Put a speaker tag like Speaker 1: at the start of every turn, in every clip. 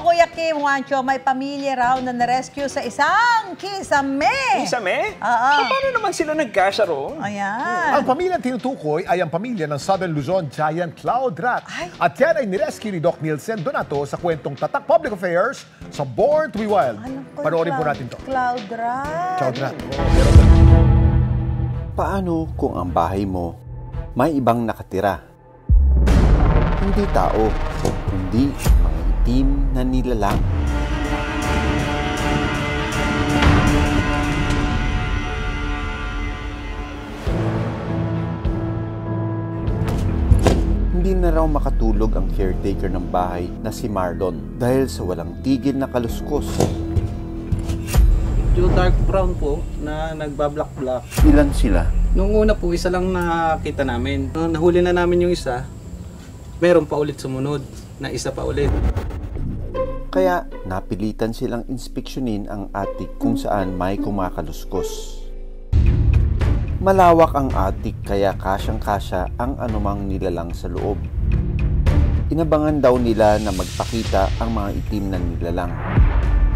Speaker 1: Kuya Kim, Juancho, may pamilya raw na na-rescue sa isang kisame.
Speaker 2: Kisame?
Speaker 1: Oo.
Speaker 2: Paano naman sila nagkasya roon?
Speaker 1: Ayan.
Speaker 3: Ang pamilyang tinutukoy ay ang pamilya ng Southern Luzon giant cloud rat.
Speaker 1: Ay.
Speaker 3: At yan ay nirescue ni Doc Nielsen Donato sa kwentong Tatak Public Affairs sa Born to be Wild. Panoorin po natin to.
Speaker 1: Cloud rat.
Speaker 3: Cloud rat.
Speaker 4: Paano kung ang bahay mo may ibang nakatira? Hindi tao, kundi mga itim na nilalang. Hindi na raw makatulog ang caretaker ng bahay na si Marlon dahil sa walang tigil na kaluskos.
Speaker 5: Yung dark brown po na nagbablock-block.
Speaker 4: Ilan sila?
Speaker 5: Nung una po, isa lang nakita namin. Nung nahuli na namin yung isa, meron pa ulit sumunod na isa pa ulit.
Speaker 4: Kaya napilitan silang inspeksyonin ang attic kung saan may kumakaluskos. Malawak ang attic kaya kasyang-kasya ang anumang nilalang sa loob. Inabangan daw nila na magpakita ang mga itim na nilalang.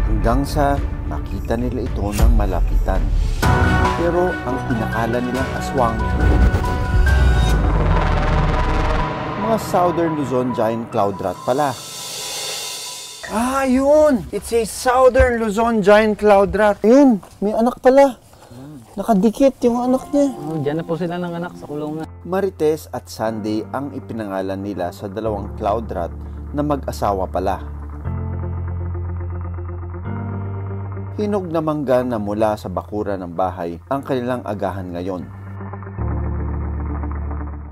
Speaker 4: Hanggang sa makita nila ito ng malapitan. Pero ang inakala nilang aswang, mga Southern Luzon giant cloud rat pala. Ah, yun! It's a Southern Luzon giant cloud rat. Ayun, may anak pala. Nakadikit yung anak niya.
Speaker 5: Diyan na po sila ng anak sa kulungan.
Speaker 4: Marites at Sunday ang ipinangalan nila sa dalawang cloud rat na mag-asawa pala. Hinog na mangga na mula sa bakura ng bahay ang kanilang agahan ngayon.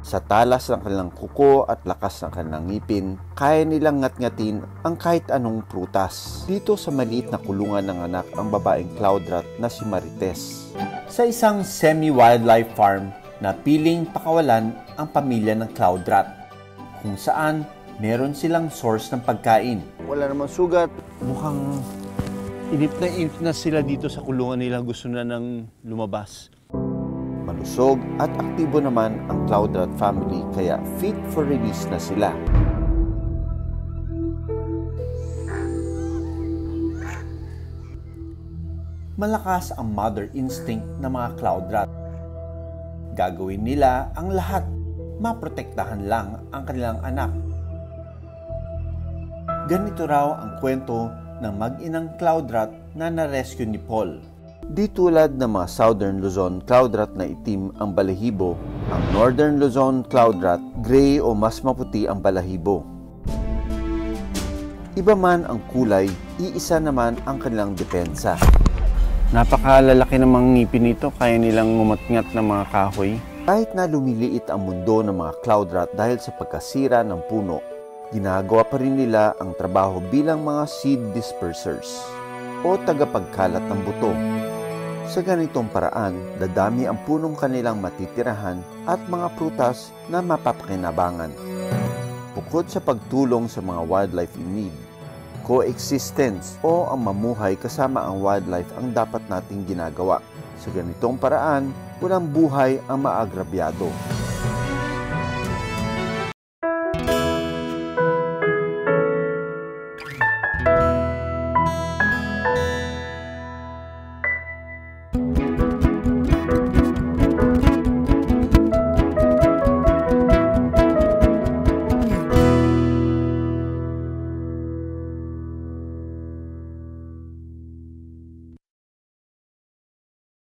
Speaker 4: Sa talas ng kanilang kuko at lakas ng kanilang ngipin, kaya nilang ngat-ngatin ang kahit anong prutas. Dito sa maliit na kulungan ng anak ang babaeng cloud rat na si Marites. Sa isang semi-wildlife farm na piling pakawalan ang pamilya ng cloud rat, kung saan meron silang source ng pagkain. Wala namang sugat. Mukhang inip na sila dito sa kulungan nila. Gusto na nang lumabas. Malusog at aktibo naman ang cloud rat family kaya fit for release na sila. Malakas ang mother instinct ng mga cloud rat. Gagawin nila ang lahat, maprotektahan lang ang kanilang anak. Ganito raw ang kwento ng mag-inang cloud rat na na-rescue ni Paul. Di tulad ng mga Southern Luzon cloud rat na itim ang balahibo, ang Northern Luzon cloud rat, gray o mas maputi ang balahibo. Iba man ang kulay, iisa naman ang kanilang depensa. Napakalalaki ng mga ngipin nito, kaya nilang ngumatngat ng mga kahoy. Kahit na lumiliit ang mundo ng mga cloud rat dahil sa pagkasira ng puno, ginagawa pa rin nila ang trabaho bilang mga seed dispersers o tagapagkalat ng buto. Sa ganitong paraan, dadami ang punong kanilang matitirahan at mga prutas na mapapakinabangan. Bukod sa pagtulong sa mga wildlife in need, coexistence o ang mamuhay kasama ang wildlife ang dapat nating ginagawa. Sa ganitong paraan, walang buhay ang maagrabyado.